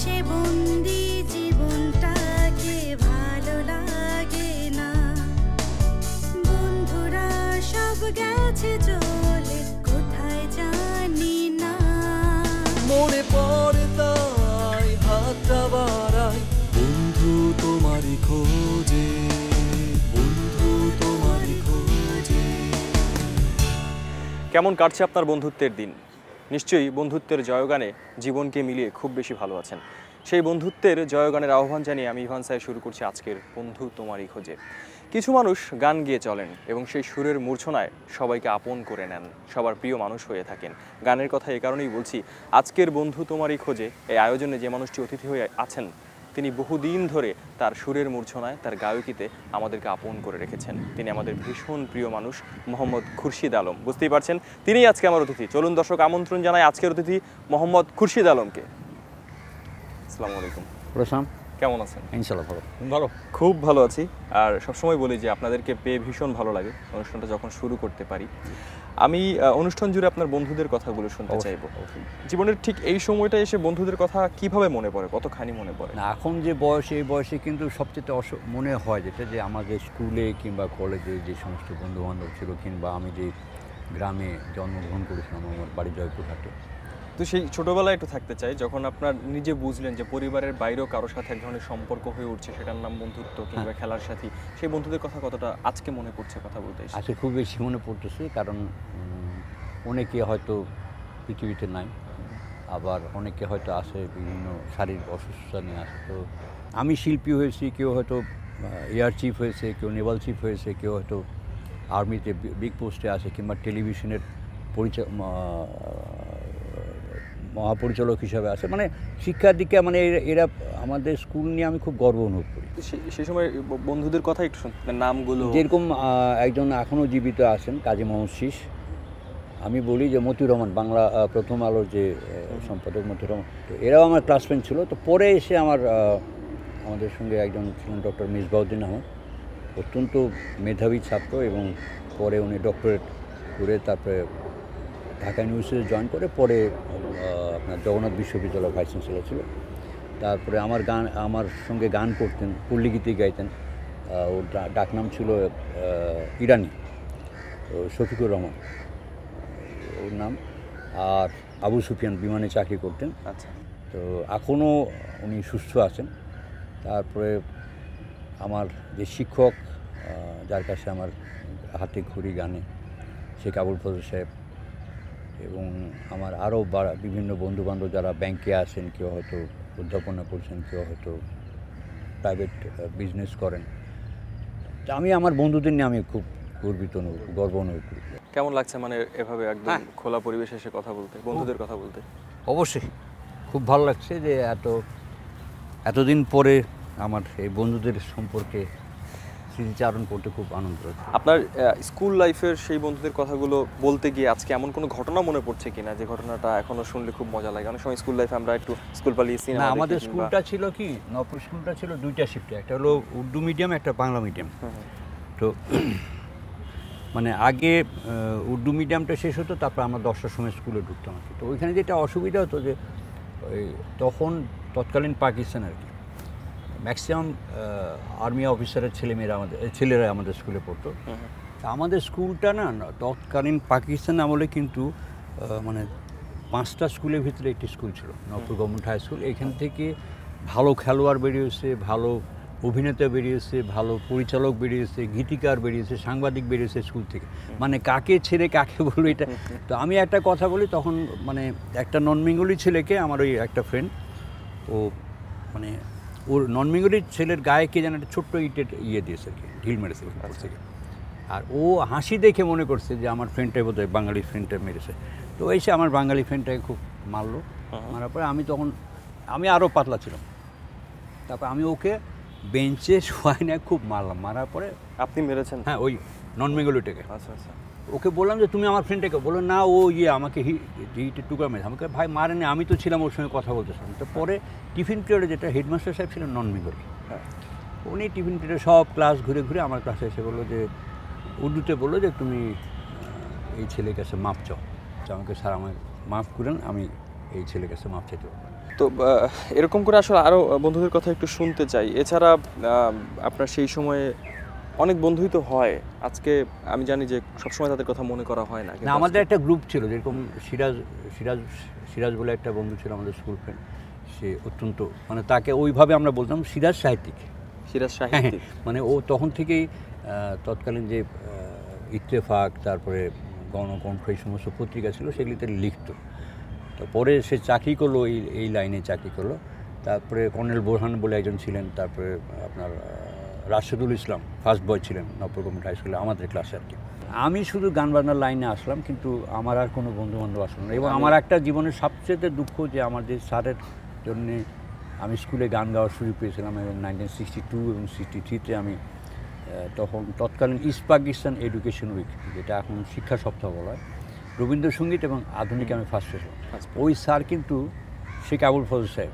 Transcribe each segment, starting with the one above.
সে বন্দি জীবনটাকে ভালো লাগে না। বন্ধুরা সব গেছে চলে কোথায় জানি না। মনে পড়ে তাই হাতটা বাড়াই, বন্ধু তোমারই খোঁজে, বন্ধু তোমারই খোঁজে। কেমন কাটছে আপনার বন্ধুত্বের দিন? নিশ্চয়ই বন্ধুত্বের জয়গানে জীবনকে মিলিয়ে খুব বেশি ভালো আছেন। সেই বন্ধুত্বের জয়গানের আহ্বান জানিয়ে আমি ইভান সাই শুরু করছি আজকের বন্ধু তোমারই খোঁজে। কিছু মানুষ গান গেয়ে চলেন এবং সেই সুরের মূর্ছনায় সবাইকে আপন করে নেন, সবার প্রিয় মানুষ হয়ে থাকেন। গানের কথা এ কারণেই বলছি, আজকের বন্ধু তোমারই খোঁজে এই আয়োজনে যে মানুষটি অতিথি হয়ে আছেন তিনি বহুদিন ধরে তার সুরের মূর্ছনায়, তার গায়কিতে আমাদেরকে আপন করে রেখেছেন। তিনি আমাদের ভীষণ প্রিয় মানুষ, মোহাম্মদ খুরশিদ আলম। বুঝতেই পারছেন তিনিই আজকে আমার অতিথি। চলুন দর্শক, আমন্ত্রণ জানাই আজকের অতিথি মোহাম্মদ খুরশিদ আলমকে। আসসালামু আলাইকুম। প্রশান্ত, কেমন আছেন? ইনশাল্লাহ ভালো। ভালো, খুব ভালো আছি। আর সবসময় বলি যে আপনাদেরকে পেয়ে ভীষণ ভালো লাগে অনুষ্ঠানটা যখন শুরু করতে পারি। আমি অনুষ্ঠান জুড়ে আপনার বন্ধুদের কথাগুলো শুনতে চাইবো। জীবনের ঠিক এই সময়টা এসে বন্ধুদের কথা কিভাবে মনে পড়ে, কতখানি মনে পড়ে? না, এখন যে বয়স, এই বয়সে কিন্তু সবচেয়ে মনে হয় যেটা যে আমাদের স্কুলে কিংবা কলেজে যে সমস্ত বন্ধুবান্ধব ছিল, কিংবা আমি যে গ্রামে জন্মগ্রহণ করেছিলাম, আমার বাড়ি জয়পুরহাটে। তো সেই ছোটবেলায় একটু থাকতে চাই, যখন আপনার নিজে বুঝলেন যে পরিবারের বাইরেও কারোর সাথে এক ধরনের সম্পর্ক হয়ে উঠছে, সেটার নাম বন্ধুত্ব কিংবা খেলার সাথী, সেই বন্ধুদের কথা কতটা আজকে মনে পড়ছে কথা বলতে এসে? আজকে খুব বেশি মনে পড়তেছে, কারণ অনেকে হয়তো পৃথিবীতে নাই, আবার অনেকে হয়তো আসে বিভিন্ন শারীরিক অসুস্থতা নিয়ে আসে। তো আমি শিল্পী হয়েছি, কেউ হয়তো এয়ার চিফ হয়েছে, কেউ নেভাল চিফ হয়েছে, কেউ হয়তো আর্মিতে বিগ পোস্টে আছে, কিংবা টেলিভিশনের মহাপরিচালক হিসাবে আছে। মানে শিক্ষার দিকে মানে এরা আমাদের স্কুল নিয়ে আমি খুব গর্ব অনুভব করি। সেই সময় বন্ধুদের কথা একটু শুনতে, নামগুলো যেরকম একজন এখনও জীবিত আছেন, কাজী মোহাম্মদ শীষ। আমি বলি যে মতিউর রহমান, বাংলা প্রথম আলোর যে সম্পাদক মতিউর রহমান, তো এরাও আমার ক্লাসমেট ছিল। তো পরে এসে আমাদের সঙ্গে একজন ছিলেন ডক্টর মিসবাউদ্দিন আহমদ, অত্যন্ত মেধাবী ছাত্র, এবং পরে উনি ডক্টরেট করে তারপরে ঢাকা ইউনিভার্সিটি জয়েন করে, পরে আপনার জগন্নাথ বিশ্ববিদ্যালয়ের ভাইস চ্যান্সেলর ছিল। তারপরে আমার সঙ্গে গান করতেন, পল্লীগীতি গাইতেন। ওর ডাকনাম ছিল ইরানি, শফিকুর রহমান ওর নাম। আর আবু সুফিয়ান বিমানে চাকরি করতেন। আচ্ছা। তো এখনও উনি সুস্থ আছেন। তারপরে আমার যে শিক্ষক, যার কাছে আমার হাতে ঘুরি গানে, শেখ আবুল ফজল সাহেব, এবং আমার আরও বিভিন্ন বন্ধুবান্ধব যারা ব্যাংকে আছেন, কেউ হয়তো অধ্যাপনা করছেন, কেউ হয়তো প্রাইভেট বিজনেস করেন। তা আমি আমার বন্ধুদের নিয়ে আমি খুব গর্ব অনুভব করি। কেমন লাগছে মানে এভাবে একদম খোলা পরিবেশে এসে কথা বলতে, বন্ধুদের কথা বলতে? অবশ্যই খুব ভালো লাগছে যে এতদিন পরে আমার এই বন্ধুদের সম্পর্কে স্মৃতিচারণ করতে খুব আনন্দ হচ্ছে। আপনার স্কুল লাইফের সেই বন্ধুদের কথাগুলো বলতে গিয়ে আজকে এমন কোনো ঘটনা মনে পড়ছে কিনা যে ঘটনাটা এখনো শুনলে খুব মজা লাগে? অনেক সময় স্কুল লাইফে আমরা একটু স্কুল পালিয়ে সিনেমা, আমাদের স্কুলটা ছিল কি, নবপুর স্কুলটা ছিল দুইটা শিফটে, একটা হলো উর্দু মিডিয়াম, একটা বাংলা মিডিয়াম। তো মানে আগে উর্দু মিডিয়ামটা শেষ হতো, তারপর আমরা 10টার সময় স্কুলে ঢুকতাম আর কি। তো ওইখানে যেটা অসুবিধা হতো যে তখন তৎকালীন পাকিস্তান আর কি, ম্যাক্সিমাম আর্মি অফিসারের ছেলেরা আমাদের স্কুলে পড়তো। তা আমাদের স্কুলটা না তৎকালীন পাকিস্তান আমলে কিন্তু মানে 5টা স্কুলের ভিতরে একটি স্কুল ছিল, নবপুর গভর্নমেন্ট হাই স্কুল। এখান থেকে ভালো খেলোয়াড় বেরিয়েছে, ভালো অভিনেতা বেরিয়েছে, ভালো পরিচালক বেরিয়েছে, গীতিকার বেরিয়েছে, সাংবাদিক বেরিয়েছে স্কুল থেকে। মানে কাকে ছেড়ে কাকে বলবো এটা। তো আমি একটা কথা বলি, তখন মানে একটা নন বেঙ্গলি ছেলেকে, আমার ওই একটা ফ্রেন্ড, ও মানে ওর নন বেঙ্গলির ছেলের গায়ে কে যেন একটা ছোট্ট ইটের দিয়েছে আর কি, ঢিল মেরেছে উপর থেকে। আর ও হাসি দেখে মনে করছে যে আমার ফ্রেন্ডটাই বোধহয় বাঙালি ফ্রেন্ডটা মেরেছে। তো এসে আমার বাঙালি ফ্রেন্ডটাকে খুব মারলো। মারার পরে আমি আরও পাতলা ছিলাম। তারপর আমি ওকে বেঞ্চে শোয়াই না খুব মারলাম। মারার পরে আপনি মেরেছেন? হ্যাঁ, ওই নন বেঙ্গলিটাকে। আচ্ছা আচ্ছা। ওকে বললাম যে তুমি আমার ফ্রেন্ডটাকে, বলো না ও আমাকে হিটের টুকরা মেরে। আমাকে ভাই মারেনি, আমি তো ছিলাম ওর সঙ্গে কথা বলতেছিলাম। তো পরে টিফিন পিরিয়ডে যেটা হেডমাস্টার সাহেব ছিলেন নন বেঙ্গলি, উনি টিফিন পিরিয়ডে সব ক্লাস ঘুরে ঘুরে আমার ক্লাসে এসে বললো যে উর্দুতে বললো যে তুমি এই ছেলের কাছে মাপ চাও। আমাকে স্যার আমাকে মাফ করেন, আমি এই ছেলের কাছে মাপ চাইতে পারবো। তো এরকম করে আসলে আরও বন্ধুদের কথা একটু শুনতে চাই। এছাড়া আপনার সেই সময়ে অনেক বন্ধুই তো হয়, আজকে আমি জানি যে সবসময় তাদের কথা মনে করা হয় না, না, কিন্তু আমাদের একটা গ্রুপ ছিল, যেরকম সিরাজ বলে একটা বন্ধু ছিল আমাদের স্কুল ফ্রেন্ড। সে অত্যন্ত মানে তাকে ওইভাবে আমরা বলতাম সিরাজ সাহিত্যিক। সিরাজ সাহিত্যিক মানে ও তখন থেকেই তৎকালীন যে ইত্তেফাক, তারপরে গণকণ্ঠ, এই সমস্ত পত্রিকা ছিল সেগুলিতে লিখতো। তো পরে সে চাকরি করলো, এই লাইনে চাকরি করলো। তারপরে কর্নেল বোরহান বলে একজন ছিলেন, তারপরে আপনার রাশেদুল ইসলাম ফার্স্ট বয় ছিলেন নবপুর গভর্নমেন্ট হাই স্কুলে আমাদের ক্লাসে আর কি। আমি শুধু গান বাজনার লাইনে আসলাম, কিন্তু আমার আর কোনো বন্ধুবান্ধব আসলো না। এবং আমার একটা জীবনের সবচেয়ে দুঃখ যে আমার যে স্যারের জন্যে আমি স্কুলে গান গাওয়ার সুযোগ পেয়েছিলাম, এবং 1962 এবং 63-তে আমি তখন তৎকালীন ইস্ট পাকিস্তান এডুকেশন উইক, যেটা এখন শিক্ষা সপ্তাহ বলা হয়, রবীন্দ্রসঙ্গীত এবং আধুনিক আমি ফার্স্ট হয়েছিলাম। ওই স্যার কিন্তু শেখ আবুল ফজল সাহেব,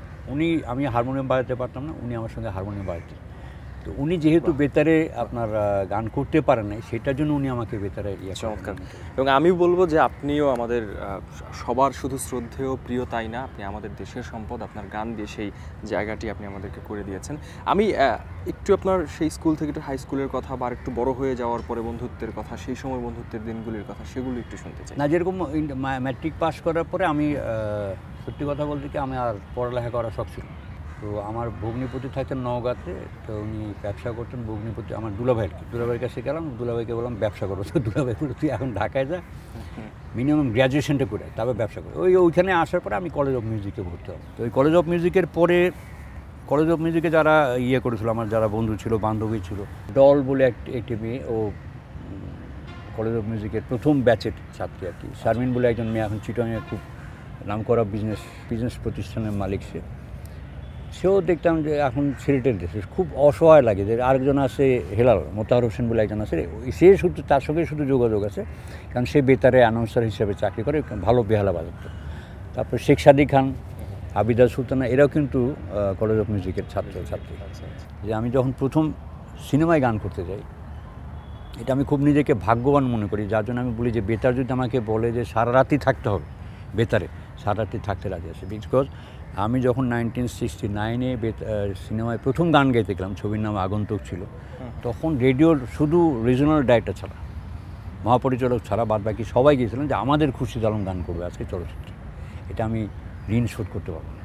আমি হারমোনিয়াম বাজাতে পারতাম না, উনি আমার সঙ্গে হারমোনিয়াম বাজাতেন। তো উনি যেহেতু বেতারে আপনার গান করতে পারেন নাই, সেটার জন্য উনি আমাকে বেতারে চমৎকার। এবং আমি বলবো যে আপনিও আমাদের সবার শুধু শ্রদ্ধেয় প্রিয় তাই না, আপনি আমাদের দেশের সম্পদ। আপনার গান দিয়ে সেই জায়গাটি আপনি আমাদেরকে করে দিয়েছেন। আমি একটু আপনার সেই স্কুল থেকে একটু হাই স্কুলের কথা বা একটু বড় হয়ে যাওয়ার পরে বন্ধুত্বের কথা, সেই সময় বন্ধুত্বের দিনগুলির কথা, সেগুলো একটু শুনতে চাই। না, যেরকম ম্যাট্রিক পাস করার পরে আমি সত্যি কথা বলতে কি আমি আর পড়ালেখা করা শখ ছিল। তো আমার ভগ্নিপতি থাকতেন নওগাঁতে, তো উনি ব্যবসা করতেন। ভগ্নিপতি আমার দুলাভাইয়ের কাছে গেলাম, দুলাভাইকে বললাম ব্যবসা করো। তো দুলাভাই বলল তুই এখন ঢাকায় যা, মিনিমাম গ্র্যাজুয়েশনটা করে তারপর ব্যবসা করো। ওইখানে আসার পরে আমি কলেজ অফ মিউজিকে ভর্তি হলাম। তো ওই কলেজ অফ মিউজিকের পরে কলেজ অফ মিউজিকে যারা করেছিল, আমার যারা বন্ধু ছিল, বান্ধবী ছিল, ডল বলে একটি মেয়ে, ও কলেজ অফ মিউজিকের প্রথম ব্যাচের ছাত্রী আর কি। শারমিন বলে একজন মেয়ে, এখন চিটাগাংয়ে খুব নামকরা বিজনেস প্রতিষ্ঠানের মালিক। সেও দেখতাম যে এখন ছেলেটের দেশে খুব অসহায় লাগে। যে আরেকজন আছে হেলাল, মোতাহার হোসেন বলে একজন আছে, সে শুধু তার সঙ্গে শুধু যোগাযোগ আছে, কারণ সে বেতারে অ্যানাউন্সার হিসেবে চাকরি করে, ভালো বেহালা বাজাতো। তারপর শেখ সাদি খান, আবিদা সুলতানা, এরাও কিন্তু কলেজ অফ মিউজিকের ছাত্রী। যে আমি যখন প্রথম সিনেমায় গান করতে যাই, এটা আমি খুব নিজেকে ভাগ্যবান মনে করি, যার জন্য আমি বলি যে বেতার যদি আমাকে বলে যে সারা রাতই থাকতে হবে বেতারে, সারা রাতই থাকতে রাজি আছে। বিকজ আমি যখন 1969-এ সিনেমায় প্রথম গান গাইতে গেলাম, ছবির নাম আগন্তুক ছিল, তখন রেডিওর শুধু রিজনাল ডাইরেক্টর ছাড়া, মহাপরিচালক ছাড়া বাদ বাকি সবাই গিয়েছিলেন যে আমাদের খুরশিদ আলম গান করবে আজকে চলচ্চিত্রে। এটা আমি ঋণ শোধ করতে পারবো না।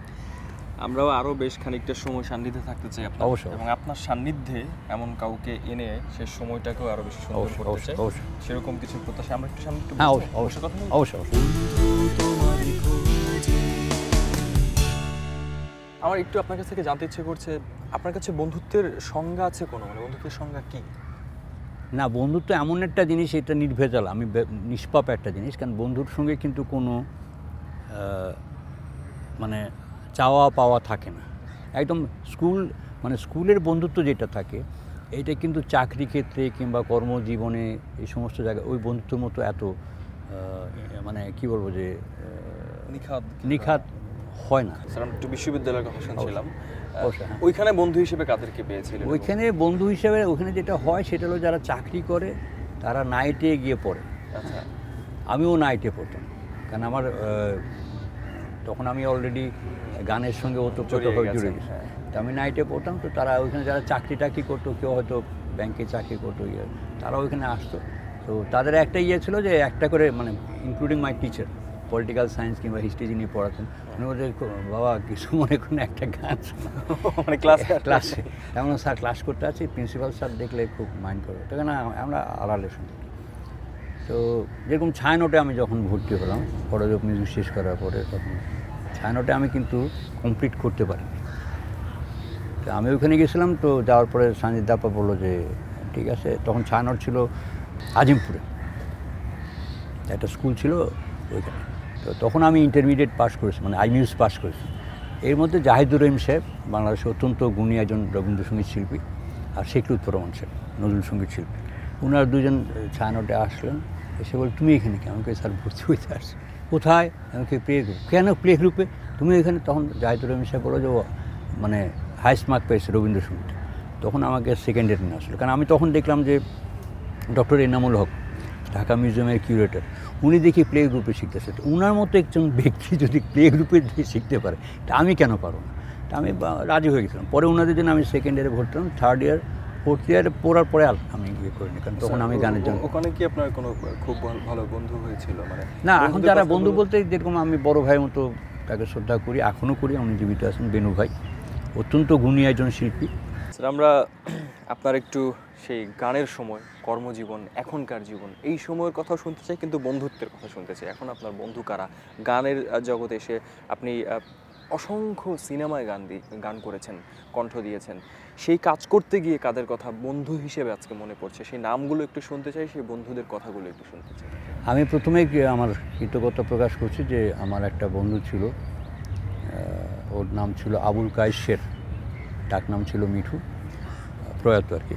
আমরাও আরও বেশ খানিকটা সময় সান্নিধ্যে থাকতে চাই আপনার, অবশ্যই, এবং আপনার সান্নিধ্যে এমন কাউকে এনে সেই সময়টাকেও আরও বেশি সুন্দর করতে চাই, সেরকম কিছু প্রত্যাশা। আমরা একটু সামনে একটু অবশ্যই কথা বলবো। অবশ্যই। আমার একটু আপনার কাছ থেকে জানতে ইচ্ছে করছে, আপনার কাছে বন্ধুত্বের সংজ্ঞা আছে কোনো, মানে বন্ধুত্বের সংজ্ঞা কি? না, বন্ধুত্ব এমন একটা জিনিস, এটা নির্ভেজাল, আমি নিষ্পাপ একটা জিনিস। কারণ বন্ধুর সঙ্গে কিন্তু কোনো মানে চাওয়া পাওয়া থাকে না। একদম স্কুলের বন্ধুত্ব যেটা থাকে, এটা কিন্তু চাকরি ক্ষেত্রে কিংবা কর্মজীবনে এই সমস্ত জায়গায় ওই বন্ধুত্বের মতো এত মানে কি বলবো যে নিখাত হয় না। স্যার, আমি একটু বিশ্ববিদ্যালয়ের কথা শুনছিলাম, ওইখানে বন্ধু হিসেবে কাদেরকে পেয়েছিলেন? ওইখানে বন্ধু হিসেবে ওখানে যেটা হয় সেটা হলো যারা চাকরি করে তারা নাইটে গিয়ে পড়ে। আচ্ছা, আমিও নাইটে পড়তাম, কারণ আমার তখন আমি অলরেডি গানের সঙ্গে ওতপ্রোতভাবে জুড়ে গেছি। তো আমি নাইটে পড়তাম। তো তারা ওইখানে যারা চাকরি করতো, কেউ হয়তো ব্যাংকে চাকরি করতো, তারা ওইখানে আসতো। তো তাদের একটা ছিল যে একটা করে, মানে including my teacher, political science কিংবা হিস্ট্রি যিনি পড়াতেন, উনি বলতেন বাবা কিছু মনে করুন একটা গান মানে ক্লাসে। তেমন স্যার ক্লাস করতে আছি, প্রিন্সিপাল স্যার দেখলে খুব মাইন্ড করে, তখন আমরা আড়ালে শুনতে। তো যেরকম ছায়ানটে আমি যখন ভর্তি হলাম কলেজ অফ মিউজিক শেষ করার পরে, তখন ছায়ানটে আমি কিন্তু কমপ্লিট করতে পারিনি। তো আমি ওইখানে গেছিলাম। তো যাওয়ার পরে সঞ্জিত দাপ্পা বললো যে ঠিক আছে, তখন ছায়ানট ছিল আজিমপুরে, একটা স্কুল ছিল ওইখানে। তো তখন আমি ইন্টারমিডিয়েট পাস করেছি, মানে আইমিউস পাস করেছি। এর মধ্যে জাহিদুর রহিম সাহেব, বাংলাদেশের অত্যন্ত গুণী একজন রবীন্দ্রসঙ্গীত শিল্পী, আর শেখ লুৎফুর সাহেব নজরুল সঙ্গীত শিল্পী, ওনারা দুজন ছায়ানটে আসলেন। এসে বলে তুমি এখানে কেন? আমাকে স্যার ভর্তি হইতে আসছে। কোথায়? আমাকে প্লে গ্রুপ। কেন প্লে গ্রুপে তুমি এখানে? তখন জাহিদুর রহিম সাহেব বলো যে ও মানে হাইস্ট মার্ক পেয়েছে রবীন্দ্রসঙ্গীত। তখন আমাকে সেকেন্ড ইয়ার নিয়ে আসলো, কারণ আমি তখন দেখলাম যে ডক্টর এনামুল হক, ঢাকা মিউজিয়ামের কিউরেটর, উনি দেখি প্লে গ্রুপে শিখতেছে, তো ওনার মতো একজন ব্যক্তি যদি প্লে গ্রুপে শিখতে পারে তা আমি কেন পারবো না? তা আমি রাজি হয়ে গেছিলাম। পরে ওনাদের জন্য আমি সেকেন্ড ইয়ারে ভর্তি হলাম, থার্ড ইয়ার ফোর্থ ইয়ারে পড়ার পরে আর আমি ইয়ে করিনি, কারণ তখন আমি গানের জন্য। ওখানে কি আপনার কোনো খুব ভালো বন্ধু হয়েছিল? মানে না, এখন যারা বন্ধু বলতে যেরকম আমি বড় ভাইয়ের মতো তাকে শ্রদ্ধা করি, এখনও করি। উনি জীবিত আছেন, বেনু ভাই, অত্যন্ত গুণী একজন শিল্পী। স্যার, আমরা আপনার একটু সেই গানের সময়, কর্মজীবন, এখনকার জীবন, এই সময়ের কথা শুনতে চাই, কিন্তু বন্ধুত্বের কথা শুনতে চাই। এখন আপনার বন্ধু কারা? গানের জগতে এসে আপনি অসংখ্য সিনেমায় গান করেছেন, কণ্ঠ দিয়েছেন। সেই কাজ করতে গিয়ে কাদের কথা বন্ধু হিসেবে আজকে মনে পড়ছে, সেই নামগুলো একটু শুনতে চাই, সেই বন্ধুদের কথাগুলো একটু শুনতে চাই। আমি প্রথমে আমার কৃতজ্ঞতা প্রকাশ করছি যে আমার একটা বন্ধু ছিল, ওর নাম ছিল আবুল কায়েসের, ডাক নাম ছিল মিঠু, প্রয়াত আর কি।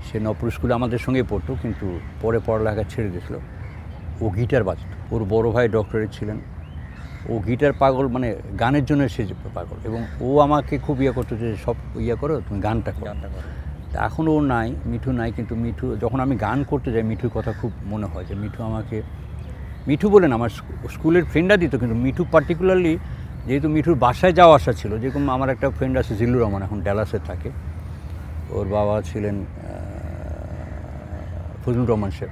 সে নপুর স্কুলে আমাদের সঙ্গে পড়তো, কিন্তু পরে পড়ালেখা ছেড়ে দিয়েছিল। ও গিটার বাজত, ওর বড় ভাই ডক্টরেট ছিলেন। ও গিটার পাগল, মানে গানের জন্য সে পাগল, এবং ও আমাকে খুব ইয়ে করতো যে সব ইয়ে করো, তুমি গানটা করো। এখন ও নাই, মিঠু নাই, কিন্তু মিঠু যখন আমি গান করতে যাই মিঠুর কথা খুব মনে হয় যে মিঠু আমাকে, মিঠু বলেন আমার স্কুলের ফ্রেন্ডরা দিত, কিন্তু মিঠু পার্টিকুলারলি, যেহেতু মিঠুর বাসায় যাওয়া আসা ছিল, যেরকম আমার একটা ফ্রেন্ড আছে জিল্লুর রহমান, এখন ড্যালাসে থাকে। ওর বাবা ছিলেন ফজলুর রহমান শেখ,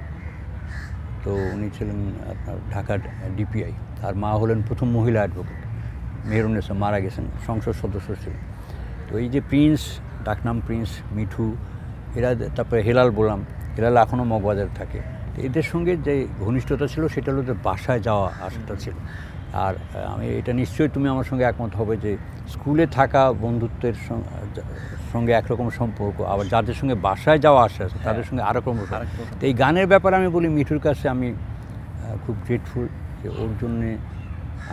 তো উনি ছিলেন আপনার ঢাকার ডিপিআই। আর মা হলেন প্রথম মহিলা অ্যাডভোকেট, মেহরুন্নেসা, মারা গেছেন, সংসদ সদস্য ছিলেন। তো এই যে প্রিন্স, ডাকনাম প্রিন্স, মিঠু, এরা, তারপরে হেলাল বললাম, হেলাল এখনও মগবাজার থাকে। তো এদের সঙ্গে যে ঘনিষ্ঠতা ছিল সেটা হলো যে বাসায় যাওয়া আসাটা ছিল। আর আমি এটা নিশ্চয়ই তুমি আমার সঙ্গে একমত হবে যে স্কুলে থাকা বন্ধুত্বের সঙ্গে একরকম সম্পর্ক, আবার যাদের সঙ্গে বাসায় যাওয়া আসা আছে তাদের সঙ্গে আরেকরকম। তো এই গানের ব্যাপারে আমি বলি, মিঠুর কাছে আমি খুব গ্রেটফুল যে ওর জন্যে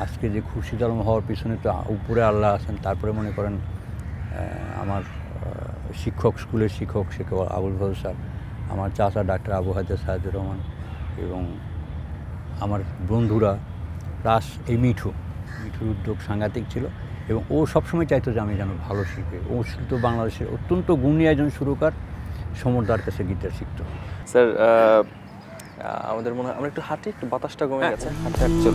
আজকে যে খুরশিদ আলম হওয়ার পিছনে তো উপরে আল্লাহ আছেন। তারপরে মনে করেন আমার শিক্ষক, স্কুলের শিক্ষক শেখ আবুল ফজল স্যার, আমার চাচা ডাক্তার আবু হাজার সাইদুর রহমান, এবং আমার বন্ধুরা, প্লাস এই মিঠুর উদ্যোগ সাংঘাতিক ছিল। এবং ও সবসময় চাইতো যে আমি যেন ভালো শিখবে। ও ছিল বাংলাদেশের অত্যন্ত গুণী একজন সুরকার, সমরদার কাছে গিটার শিখত। স্যার, আমাদের মনে হয় আমরা একটু হাঁটি, একটু বাতাসটা কমে গেছে, হাঁটতে হাঁটতে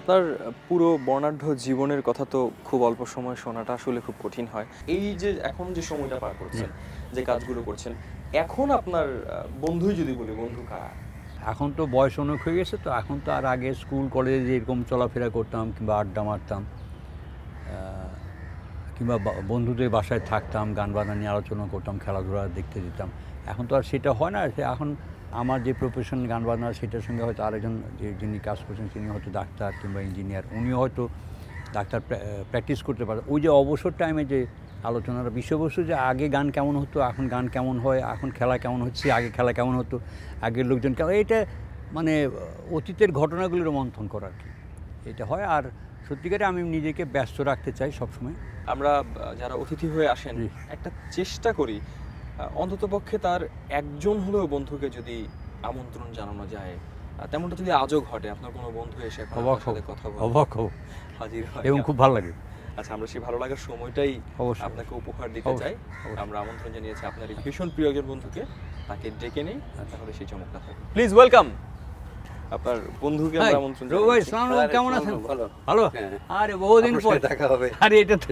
আপনার পুরো বর্ণাঢ্য জীবনের কথা তো খুব অল্প সময় শোনাটা আসলে খুব কঠিন হয়। এই যে এখন যে সময়টা পার করছেন, যে কাজগুলো করছেন, এখন আপনার বন্ধুই যদি বলি, বন্ধু কারা? এখন তো বয়স অনেক হয়ে গেছে, তো এখন তো আর আগে স্কুল কলেজে যেরকম চলাফেরা করতাম, কিংবা আড্ডা মারতাম, কিংবা বন্ধুদের বাসায় থাকতাম, গান বাজনা নিয়ে আলোচনা করতাম, খেলাধুলা দেখতে যেতাম, এখন তো আর সেটা হয় না। এখন আমার যে প্রফেশন গান বাজনা, সেটার সঙ্গে হয়তো আরেকজন যিনি কাজ করছেন তিনি হয়তো ডাক্তার কিংবা ইঞ্জিনিয়ার, উনিও হয়তো ডাক্তার প্র্যাকটিস করতে পারে। ওই যে অবসর টাইমে যে আলোচনার বিষয়বস্তু, যে আগে গান কেমন হতো, এখন গান কেমন হয়, এখন খেলা কেমন হচ্ছে, আগে খেলা কেমন হতো, আগের লোকজন কেমন, এটা মানে অতীতের ঘটনাগুলির মন্থন করা আর কি, এটা হয়। আর সত্যিকারে আমি নিজেকে ব্যস্ত রাখতে চাই সবসময়। আমরা যারা অতিথি হয়ে আসেন, একটা চেষ্টা করি অন্ততপক্ষে তার একজন হলেও বন্ধুকে যদি আমন্ত্রণ জানানো যায়, তেমনটা যদি আজও ঘটে, আপনার কোনো বন্ধু এসে অবাক হব হাজির হয় এবং খুব ভালো লাগে। আচ্ছা, আমরা সেই ভালো লাগার সময়টাই আপনাকে উপহার দিতে চাই। আমরা আমন্ত্রণ জানিয়েছি আপনার এই ভীষণ প্রিয় একজন বন্ধুকে, তাকে ডেকে নেই, তাহলে সেই চমকটা থাকে। প্লিজ ওয়েলকাম আপনার বন্ধুকে। আমরা আমন্ত্রণ ভাই, আসসালামু আলাইকুম, কেমন আছেন? ভালো। আরে বহুদিন পর দেখা হবে। আরে এটা তো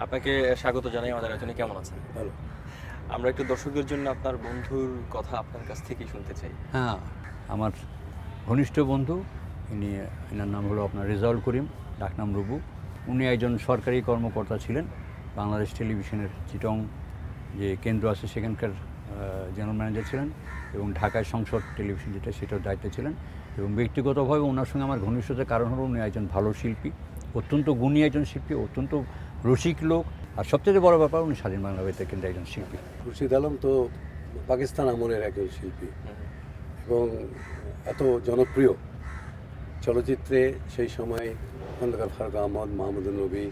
আপনাকে স্বাগত জানাই আমাদের আয়োজনে। কেমন আছেন? ভালো। আমরা একটু দর্শকদের জন্য আপনার বন্ধুর কথা আপনার কাছ থেকেই শুনতে চাই। হ্যাঁ, আমার ঘনিষ্ঠ বন্ধু, এনার নাম হলো আপনার রেজাউল করিম, ডাকনাম রুবু। উনি একজন সরকারি কর্মকর্তা ছিলেন, বাংলাদেশ টেলিভিশনের চিটং যে কেন্দ্র আছে সেখানকার জেনারেল ম্যানেজার ছিলেন, এবং ঢাকায় সংসদ টেলিভিশন যেটা, সেটার দায়িত্বে ছিলেন। এবং ব্যক্তিগতভাবে ওনার সঙ্গে আমার ঘনিষ্ঠতার কারণ হলো উনি একজন ভালো শিল্পী, অত্যন্ত গুণী একজন শিল্পী, অত্যন্ত রসিক লোক, আর সবচেয়ে বড় ব্যাপার উনি স্বাধীন বাংলা বেতার কেন্দ্রে একজন শিল্পী। খুরশিদ আলম তো পাকিস্তান আমলের একজন শিল্পী এবং এত জনপ্রিয় চলচ্চিত্রে সেই সময় খন্দকার ফারুক আহমদ, মাহমুদুল নবী,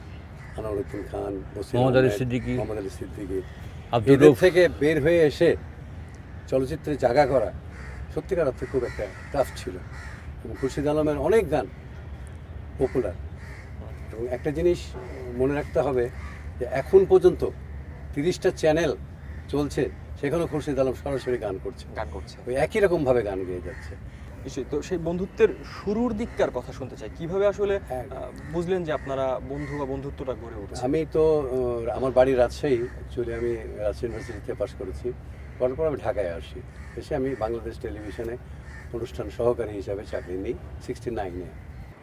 আনোয়ারউদ্দিন খান, মোহাম্মদ আলী সিদ্দিকী, এদের থেকে বের হয়ে এসে চলচ্চিত্রে জায়গা করা সত্যিকার অর্থে খুব একটা টাফ ছিল। এবং খুরশিদ আলমের অনেক গান পপুলার। এবং একটা জিনিস মনে রাখতে হবে যে এখন পর্যন্ত 30টা চ্যানেল চলছে, সেখানেও খুরশিদ আলম সরাসরি গান করছে, ওই একই রকমভাবে গান গেয়ে যাচ্ছে। নিশ্চয়ই। তো সেই বন্ধুত্বের শুরুর দিককার কথা শুনতে চাই, কিভাবে আসলে বুঝলেন যে আপনারা বন্ধু বা বন্ধুত্বটা গড়ে উঠছে? আমি তো আমার বাড়ি রাজশাহী, অ্যাকচুয়ালি আমি রাজশাহী ইউনিভার্সিটিতে পাস করেছি, করার পর আমি ঢাকায় আসি, এসে আমি বাংলাদেশ টেলিভিশনে অনুষ্ঠান সহকারী হিসাবে চাকরি নিই 69-এ।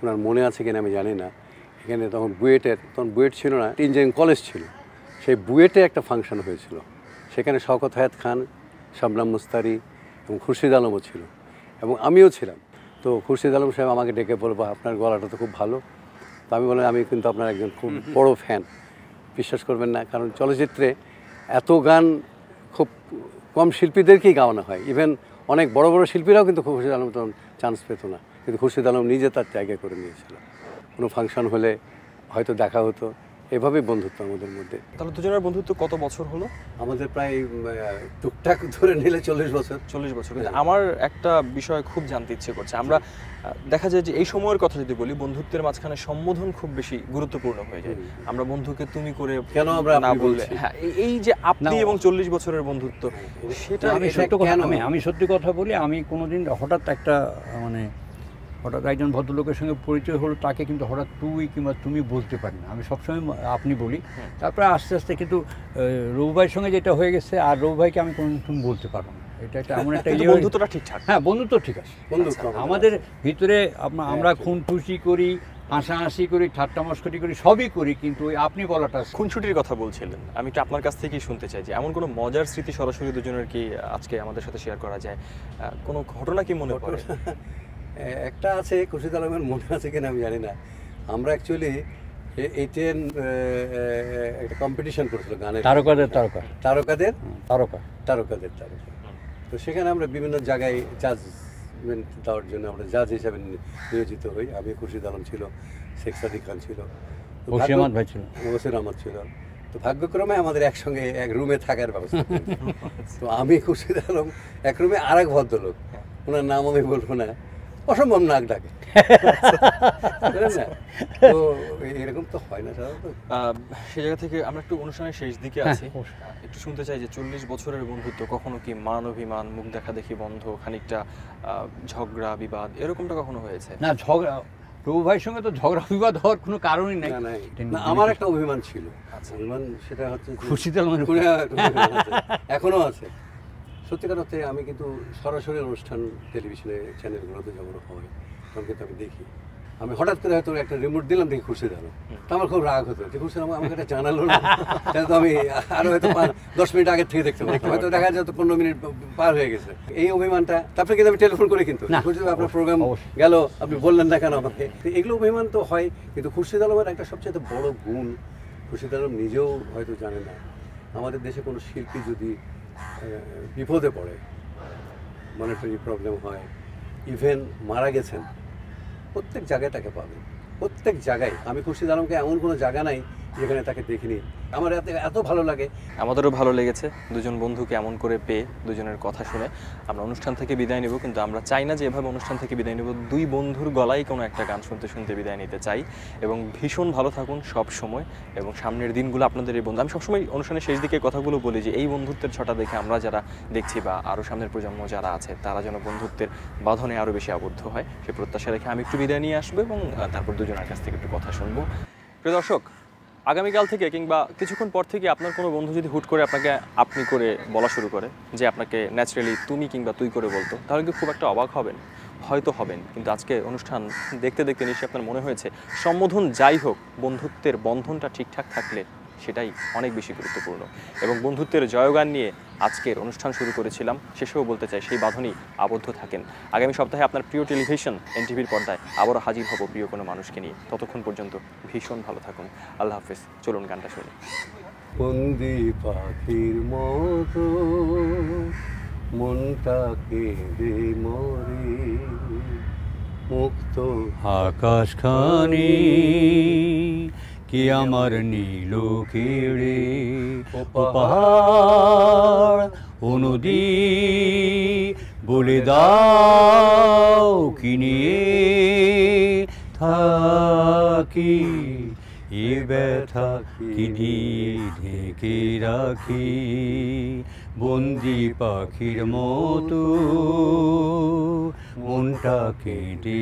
ওনার মনে আছে কিনা আমি জানি না, এখানে তখন বুয়েট ছিল না, ইঞ্জিনিয়ারিং কলেজ ছিল, সেই বুয়েটে একটা ফাংশন হয়েছিল, সেখানে শওকত হায়াত খান, শাবনাম মুস্তারি এবং খুরশিদ আলমও ছিল এবং আমিও ছিলাম। তো খুরশিদ আলম সাহেব আমাকে ডেকে বলবো, আপনার গলাটা তো খুব ভালো। তো আমি বললাম, আমি কিন্তু আপনার একজন খুব বড় ফ্যান। বিশ্বাস করবেন না, কারণ চলচ্চিত্রে এত গান খুব কম শিল্পীদেরকেই গাওয়ানো হয়, ইভেন অনেক বড় বড় শিল্পীরাও কিন্তু খুরশিদ আলম তখন চান্স পেত না, কিন্তু খুরশিদ আলম নিজে তার জায়গা করে নিয়েছিল। কোনো ফাংশন হলে হয়তো দেখা হতো, এভাবেই বন্ধুত্ব আমাদের মধ্যে। তাহলে দুজনের বন্ধুত্ব কত বছর হলো? আমাদের প্রায় টুকটাক ধরে নিলে 40 বছর। 40 বছর। কিন্তু আমার একটা বিষয় খুব জানতে ইচ্ছে করছে, আমরা দেখা যায় যে এই সময়ের কথা যদি বলি, বন্ধুত্বের মাঝখানে সম্বোধন খুব বেশি গুরুত্বপূর্ণ হয়ে যায়। আমরা বন্ধুকে তুমি করে কেন আমরা না বললে, হ্যাঁ, এই যে আপনি এবং 40 বছরের বন্ধুত্ব, সেটা আমি সত্যি কথা বলি, আমি কোনোদিন হঠাৎ একজন ভদ্রলোকের সঙ্গে পরিচয় হলো, তাকে কিন্তু হঠাৎ তুই কিংবা তুমি বলতে পারি না, আমি সবসময় আপনি বলি। তারপরে আস্তে আস্তে কিন্তু রবু ভাইয়ের সঙ্গে যেটা হয়ে গেছে, আর রবু ভাইকে আমি কোনো তুমি বলতে পারবো না, এটা এমন একটা বন্ধুত্বটা ঠিকঠাক। হ্যাঁ, বন্ধুত্ব ঠিক আছে, আমাদের ভিতরে আমরা খুনটুসি করি, হাসাহাসি করি, ঠাট্টা মস্করি করি, সবই করি, কিন্তু ওই আপনি বলাটা। খুনসুটির কথা বলছিলেন, আমি একটু আপনার কাছ থেকেই শুনতে চাই যে এমন কোনো মজার স্মৃতি সরাসরি দুজনের কি আজকে আমাদের সাথে শেয়ার করা যায়? কোনো ঘটনা কি মনে পড়ে? একটা আছে, খুরশিদ আলমের মনে আছে কিনা আমি জানি না, আমরা অ্যাকচুয়ালি এইটেন একটা কম্পিটিশন করেছিল গানের, তারকাদের। তো সেখানে আমরা বিভিন্ন জায়গায় জাজমেন্ট দেওয়ার জন্য আমরা জাজ হিসাবে নিয়োজিত হই। আমি, খুরশিদ আলম ছিল, শেখ সাদিক খান ছিল, বশির আহমদ ছিল। তো ভাগ্যক্রমে আমাদের একসঙ্গে এক রুমে থাকার ব্যবস্থা। তো আমি, খুরশিদ আলম এক রুমে, আর এক ভদ্রলোক, ওনার নাম আমি বলবো না, অসম্ভব নাক ডাকে। তো এরকম তো হয় না সাধারণত। সেই জায়গা থেকে আমরা একটু অনুষ্ঠানের শেষ দিকে আছি, একটু শুনতে চাই যে 40 বছরের বন্ধুত্ব কখনো কি মান অভিমান, মুখ দেখা দেখি বন্ধ, খানিকটা ঝগড়া বিবাদ, এরকমটা কখনো হয়েছে? না, ঝগড়া প্রভু ভাইয়ের সঙ্গে তো ঝগড়া বিবাদ হওয়ার কোনো কারণই নাই। আমার একটা অভিমান ছিল, অভিমান সেটা হচ্ছে খুরশিদ আলমের, এখনো আছে। সত্যিকার অর্থে আমি কিন্তু সরাসরি অনুষ্ঠান টেলিভিশনে চ্যানেলগুলোতে যখন হয় তখন কিন্তু আমি দেখি, আমি হঠাৎ করে হয়তো একটা রিমোট দিলাম, দেখি খুরশিদ আলম, তো আমার খুব রাগ হতো যে খুরশিদ আমাকে এটা জানালো না, তাহলে তো আমি আরও হয়তো 10 মিনিট আগে থেকে দেখতে পারতাম, হয়তো দেখা যায় তো 15 মিনিট পার হয়ে গেছে। এই অভিমানটা, তারপরে কিন্তু আমি টেলিফোন করে কিন্তু খুরশিদ আপনার প্রোগ্রাম গেল, আপনি বললেন না কেন আমাকে, এগুলো অভিমান তো হয়। কিন্তু খুরশিদ আলমের একটা সবচেয়ে বড় গুণ, খুরশিদ আলম নিজেও হয়তো জানে না, আমাদের দেশে কোনো শিল্পী যদি বিপদে পড়ে, মনিটারি প্রবলেম হয়, ইভেন মারা গেছেন, প্রত্যেক জায়গায় তাকে পাবেন, প্রত্যেক জায়গায়। আমি খুরশিদ আলমকে এমন কোনো জায়গা নাই যেখানে তাকে দেখিনি। আমার এত ভালো লাগে। আমাদেরও ভালো লেগেছে দুজন বন্ধুকে এমন করে পেয়ে, দুজনের কথা শুনে। আমরা অনুষ্ঠান থেকে বিদায় নেব, কিন্তু আমরা চাই না যে এভাবে অনুষ্ঠান থেকে বিদায় নেব, দুই বন্ধুর গলায় কোনো একটা গান শুনতে শুনতে বিদায় নিতে চাই। এবং ভীষণ ভালো থাকুন সব সময়, এবং সামনের দিনগুলো আপনাদের এই বন্ধু, আমি সবসময় অনুষ্ঠানের শেষ দিকে কথাগুলো বলি যে এই বন্ধুত্বের ছটা দেখে আমরা যারা দেখছি বা আরও সামনের প্রজন্ম যারা আছে তারা যেন বন্ধুত্বের বাঁধনে আরও বেশি আবদ্ধ হয়, সে প্রত্যাশা রেখে আমি একটু বিদায় নিয়ে আসবো এবং তারপর দুজনের কাছ থেকে একটু কথা শুনবো। প্রিয় দর্শক, আগামীকাল থেকে কিংবা কিছুক্ষণ পর থেকে আপনার কোনো বন্ধু যদি হুট করে আপনাকে আপনি করে বলা শুরু করে, যে আপনাকে ন্যাচারালি তুমি কিংবা তুই করে বলতো, তাহলে কি খুব একটা অবাক হবেন? হয়তো হবেন, কিন্তু আজকে অনুষ্ঠান দেখতে দেখতে নিশ্চয়ই আপনার মনে হয়েছে সম্বোধন যাই হোক, বন্ধুত্বের বন্ধনটা ঠিকঠাক থাকলে সেটাই অনেক বেশি গুরুত্বপূর্ণ। এবং বন্ধুত্বের জয়গান নিয়ে আজকের অনুষ্ঠান শুরু করেছিলাম, শেষেও বলতে চাই সেই বাঁধনেই আবদ্ধ থাকেন। আগামী সপ্তাহে আপনার প্রিয় টেলিভিশন এনটিভির পর্দায় আবারও হাজির হব প্রিয় কোনো মানুষকে নিয়ে। ততক্ষণ পর্যন্ত ভীষণ ভালো থাকুন। আল্লাহ হাফেজ। চলুন গানটা শুনি। বন্দি পাখির মতো মনটাকে দে মরে, মুক্ত আকাশখানি কি আমার নীল কেড়ে, পাহাড় ও নদী বলে দাও কি নিয়ে থাকি, এ ব্যথা কি দিয়ে ঢেকে রাখি বন্দি পাখির মতো মনটা কেটে